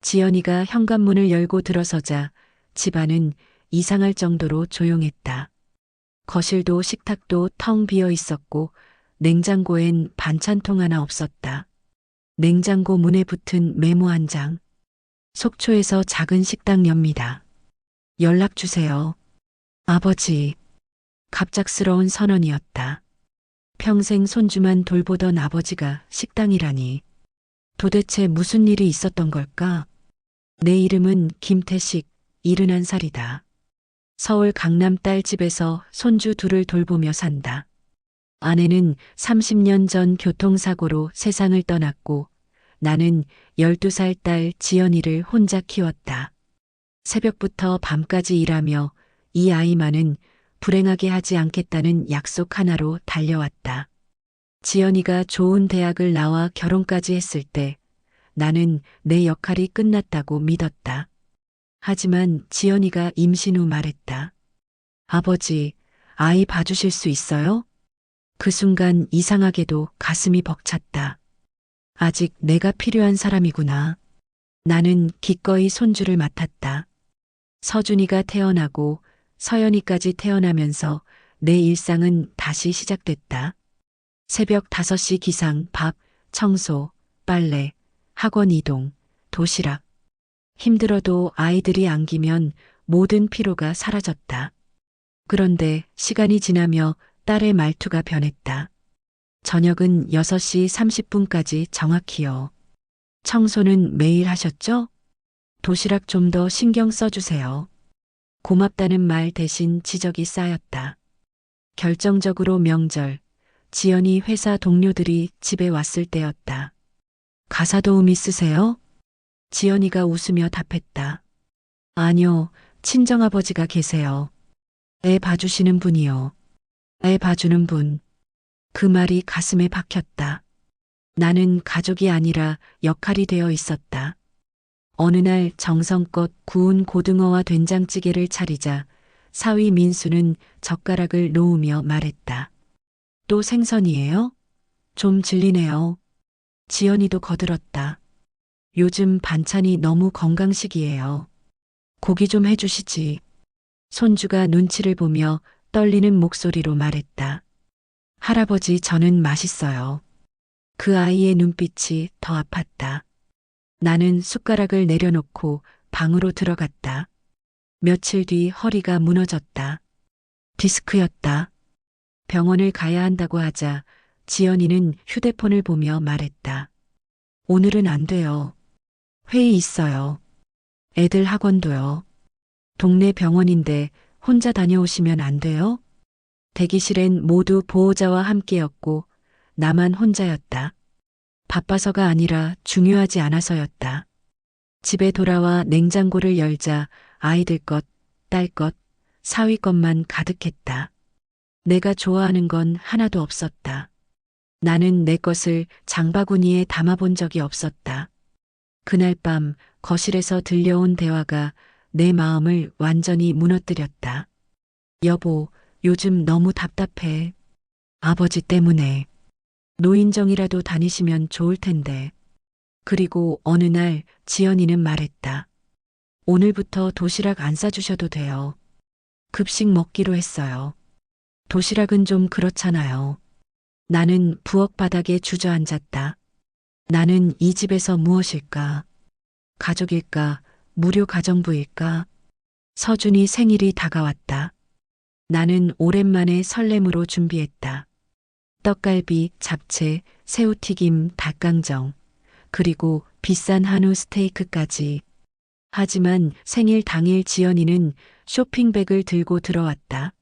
지연이가 현관문을 열고 들어서자 집안은 이상할 정도로 조용했다. 거실도 식탁도 텅 비어 있었고 냉장고엔 반찬통 하나 없었다. 냉장고 문에 붙은 메모 한 장. 속초에서 작은 식당 엽니다. 연락 주세요. 아버지. 갑작스러운 선언이었다. 평생 손주만 돌보던 아버지가 식당이라니. 도대체 무슨 일이 있었던 걸까? 내 이름은 김태식, 71살이다. 서울 강남 딸집에서 손주 둘을 돌보며 산다. 아내는 30년 전 교통사고로 세상을 떠났고 나는 12살 딸 지연이를 혼자 키웠다. 새벽부터 밤까지 일하며 이 아이만은 불행하게 하지 않겠다는 약속 하나로 달려왔다. 지연이가 좋은 대학을 나와 결혼까지 했을 때 나는 내 역할이 끝났다고 믿었다. 하지만 지연이가 임신 후 말했다. 아버지, 아이 봐주실 수 있어요? 그 순간 이상하게도 가슴이 벅찼다. 아직 내가 필요한 사람이구나. 나는 기꺼이 손주를 맡았다. 서준이가 태어나고 서연이까지 태어나면서 내 일상은 다시 시작됐다. 새벽 5시 기상, 밥, 청소, 빨래, 학원 이동, 도시락. 힘들어도 아이들이 안기면 모든 피로가 사라졌다. 그런데 시간이 지나며 딸의 말투가 변했다. 저녁은 6시 30분까지 정확히요. 청소는 매일 하셨죠? 도시락 좀 더 신경 써주세요. 고맙다는 말 대신 지적이 쌓였다. 결정적으로 명절, 지연이 회사 동료들이 집에 왔을 때였다. 가사 도우미 쓰세요? 지연이가 웃으며 답했다. 아니요, 친정아버지가 계세요. 애 봐주시는 분이요. 애 봐주는 분. 그 말이 가슴에 박혔다. 나는 가족이 아니라 역할이 되어 있었다. 어느 날 정성껏 구운 고등어와 된장찌개를 차리자 사위 민수는 젓가락을 놓으며 말했다. 또 생선이에요? 좀 질리네요. 지연이도 거들었다. 요즘 반찬이 너무 건강식이에요. 고기 좀 해주시지. 손주가 눈치를 보며 떨리는 목소리로 말했다. 할아버지, 저는 맛있어요. 그 아이의 눈빛이 더 아팠다. 나는 숟가락을 내려놓고 방으로 들어갔다. 며칠 뒤 허리가 무너졌다. 디스크였다. 병원을 가야 한다고 하자 지연이는 휴대폰을 보며 말했다. 오늘은 안 돼요. 회의 있어요. 애들 학원도요. 동네 병원인데 혼자 다녀오시면 안 돼요? 대기실엔 모두 보호자와 함께였고 나만 혼자였다. 바빠서가 아니라 중요하지 않아서였다. 집에 돌아와 냉장고를 열자 아이들 것, 딸 것, 사위 것만 가득했다. 내가 좋아하는 건 하나도 없었다. 나는 내 것을 장바구니에 담아본 적이 없었다. 그날 밤 거실에서 들려온 대화가 내 마음을 완전히 무너뜨렸다. 여보, 요즘 너무 답답해. 아버지 때문에. 노인정이라도 다니시면 좋을 텐데. 그리고 어느 날 지연이는 말했다. 오늘부터 도시락 안 싸주셔도 돼요. 급식 먹기로 했어요. 도시락은 좀 그렇잖아요. 나는 부엌 바닥에 주저앉았다. 나는 이 집에서 무엇일까? 가족일까? 무료 가정부일까? 서준이 생일이 다가왔다. 나는 오랜만에 설렘으로 준비했다. 떡갈비, 잡채, 새우튀김, 닭강정, 그리고 비싼 한우 스테이크까지. 하지만 생일 당일 지연이는 쇼핑백을 들고 들어왔다.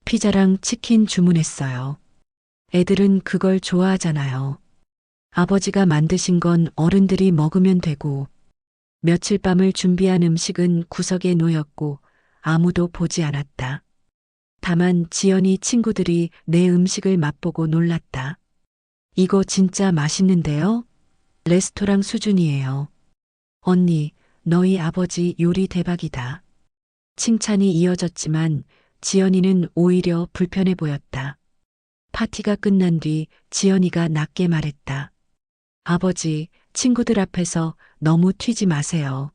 피자랑 치킨 주문했어요. 애들은 그걸 좋아하잖아요. 아버지가 만드신 건 어른들이 먹으면 되고, 며칠 밤을 준비한 음식은 구석에 놓였고 아무도 보지 않았다. 다만 지연이 친구들이 내 음식을 맛보고 놀랐다. 이거 진짜 맛있는데요? 레스토랑 수준이에요. 언니, 너희 아버지 요리 대박이다. 칭찬이 이어졌지만 지연이는 오히려 불편해 보였다. 파티가 끝난 뒤 지연이가 낮게 말했다. 아버지, 친구들 앞에서 너무 튀지 마세요.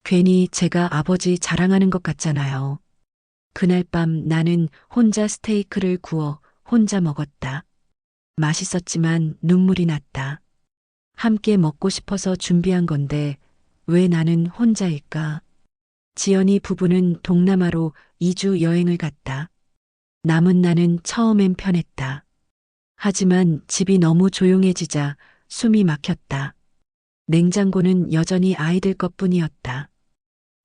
괜히 제가 아버지 자랑하는 것 같잖아요. 그날 밤 나는 혼자 스테이크를 구워 혼자 먹었다. 맛있었지만 눈물이 났다. 함께 먹고 싶어서 준비한 건데 왜 나는 혼자일까? 지연이 부부는 동남아로 2주 여행을 갔다. 남은 나는 처음엔 편했다. 하지만 집이 너무 조용해지자 숨이 막혔다. 냉장고는 여전히 아이들 것뿐이었다.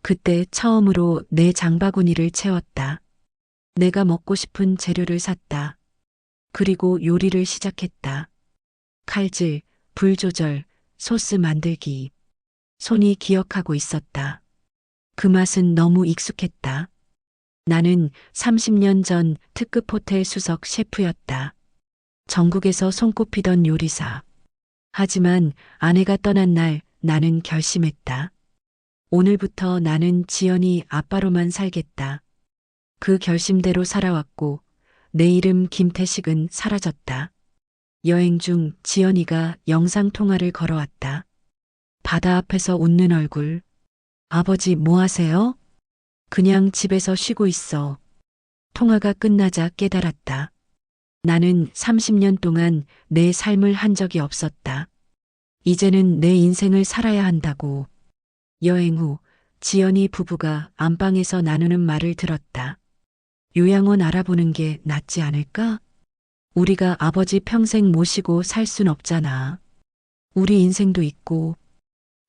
그때 처음으로 내 장바구니를 채웠다. 내가 먹고 싶은 재료를 샀다. 그리고 요리를 시작했다. 칼질, 불 조절, 소스 만들기. 손이 기억하고 있었다. 그 맛은 너무 익숙했다. 나는 30년 전 특급 호텔 수석 셰프였다. 전국에서 손꼽히던 요리사. 하지만 아내가 떠난 날 나는 결심했다. 오늘부터 나는 지연이 아빠로만 살겠다. 그 결심대로 살아왔고 내 이름 김태식은 사라졌다. 여행 중 지연이가 영상 통화를 걸어왔다. 바다 앞에서 웃는 얼굴. 아버지 뭐 하세요? 그냥 집에서 쉬고 있어. 통화가 끝나자 깨달았다. 나는 30년 동안 내 삶을 한 적이 없었다. 이제는 내 인생을 살아야 한다고. 여행 후 지연이 부부가 안방에서 나누는 말을 들었다. 요양원 알아보는 게 낫지 않을까? 우리가 아버지 평생 모시고 살 순 없잖아. 우리 인생도 있고.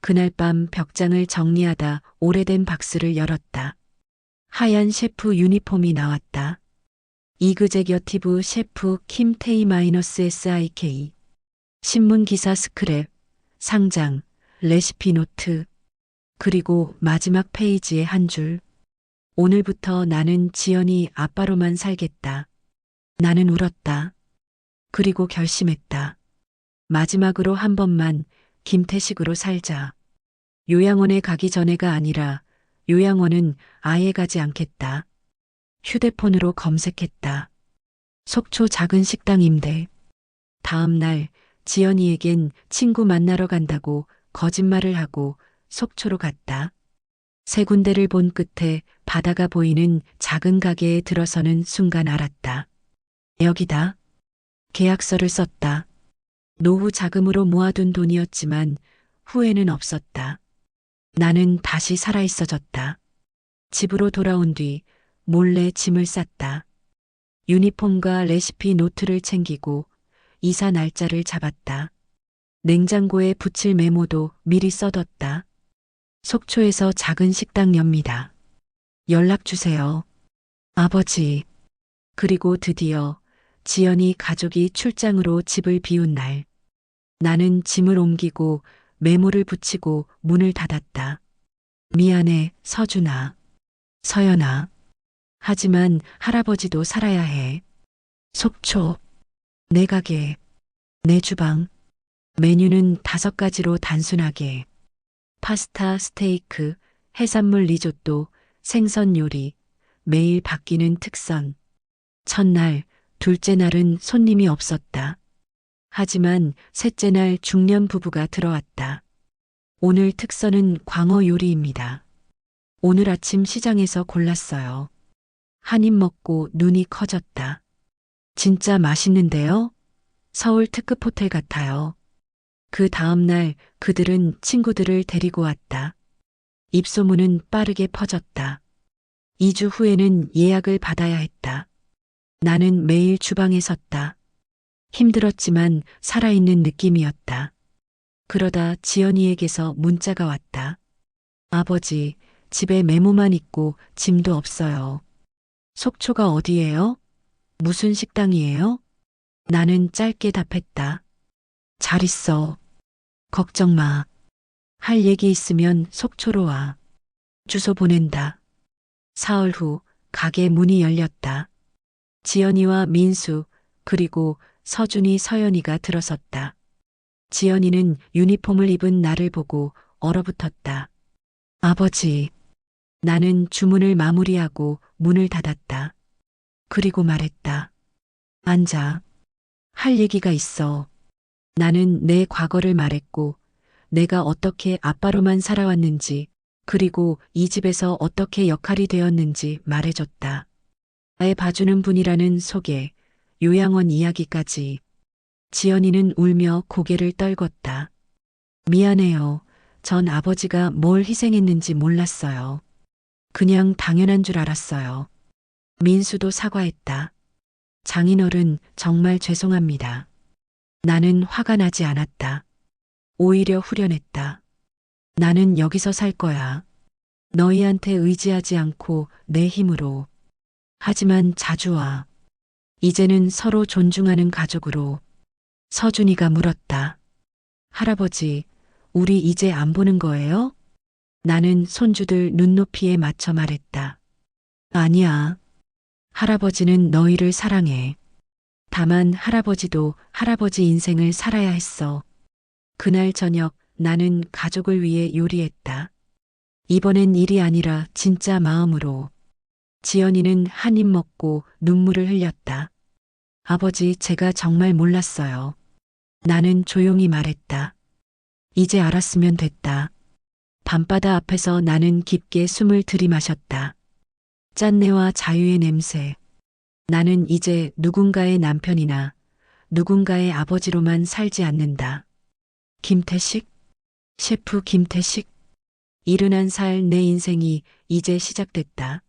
그날 밤 벽장을 정리하다 오래된 박스를 열었다. 하얀 셰프 유니폼이 나왔다. 이그제겨티브 셰프 김테이-SIK. 신문 기사 스크랩, 상장, 레시피 노트. 그리고 마지막 페이지에 한 줄. 오늘부터 나는 지연이 아빠로만 살겠다. 나는 울었다. 그리고 결심했다. 마지막으로 한 번만 김태식으로 살자. 요양원에 가기 전에가 아니라 요양원은 아예 가지 않겠다. 휴대폰으로 검색했다. 속초 작은 식당 임대. 다음 날 지연이에겐 친구 만나러 간다고 거짓말을 하고 속초로 갔다. 세 군데를 본 끝에 바다가 보이는 작은 가게에 들어서는 순간 알았다. 여기다. 계약서를 썼다. 노후 자금으로 모아둔 돈이었지만 후회는 없었다. 나는 다시 살아있어졌다. 집으로 돌아온 뒤 몰래 짐을 쌌다. 유니폼과 레시피 노트를 챙기고 이사 날짜를 잡았다. 냉장고에 붙일 메모도 미리 써뒀다. 속초에서 작은 식당 엽니다. 연락 주세요. 아버지. 그리고 드디어 지연이 가족이 출장으로 집을 비운 날. 나는 짐을 옮기고 메모를 붙이고 문을 닫았다. 미안해, 서준아. 서연아. 하지만 할아버지도 살아야 해. 속초. 내 가게. 내 주방. 메뉴는 5가지로 단순하게. 파스타, 스테이크, 해산물 리조또, 생선 요리, 매일 바뀌는 특선. 첫날, 둘째 날은 손님이 없었다. 하지만 셋째 날 중년 부부가 들어왔다. 오늘 특선은 광어 요리입니다. 오늘 아침 시장에서 골랐어요. 한 입 먹고 눈이 커졌다. 진짜 맛있는데요? 서울 특급 호텔 같아요. 그 다음 날 그들은 친구들을 데리고 왔다. 입소문은 빠르게 퍼졌다. 2주 후에는 예약을 받아야 했다. 나는 매일 주방에 섰다. 힘들었지만 살아있는 느낌이었다. 그러다 지연이에게서 문자가 왔다. 아버지, 집에 메모만 있고 짐도 없어요. 속초가 어디예요? 무슨 식당이에요? 나는 짧게 답했다. 잘 있어. 걱정 마. 할 얘기 있으면 속초로 와. 주소 보낸다. 사흘 후 가게 문이 열렸다. 지연이와 민수 그리고 서준이 서연이가 들어섰다. 지연이는 유니폼을 입은 나를 보고 얼어붙었다. 아버지. 나는 주문을 마무리하고 문을 닫았다. 그리고 말했다. 앉아. 할 얘기가 있어. 나는 내 과거를 말했고 내가 어떻게 아빠로만 살아왔는지, 그리고 이 집에서 어떻게 역할이 되었는지 말해줬다. 나의 봐주는 분이라는 소개, 요양원 이야기까지. 지연이는 울며 고개를 떨궜다. 미안해요. 전 아버지가 뭘 희생했는지 몰랐어요. 그냥 당연한 줄 알았어요. 민수도 사과했다. 장인어른, 정말 죄송합니다. 나는 화가 나지 않았다. 오히려 후련했다. 나는 여기서 살 거야. 너희한테 의지하지 않고 내 힘으로. 하지만 자주 와. 이제는 서로 존중하는 가족으로. 서준이가 물었다. 할아버지, 우리 이제 안 보는 거예요? 나는 손주들 눈높이에 맞춰 말했다. 아니야. 할아버지는 너희를 사랑해. 다만 할아버지도 할아버지 인생을 살아야 했어. 그날 저녁 나는 가족을 위해 요리했다. 이번엔 일이 아니라 진짜 마음으로. 지연이는 한 입 먹고 눈물을 흘렸다. 아버지, 제가 정말 몰랐어요. 나는 조용히 말했다. 이제 알았으면 됐다. 밤바다 앞에서 나는 깊게 숨을 들이마셨다. 짠내와 자유의 냄새. 나는 이제 누군가의 남편이나 누군가의 아버지로만 살지 않는다. 김태식? 셰프 김태식? 71살 내 인생이 이제 시작됐다.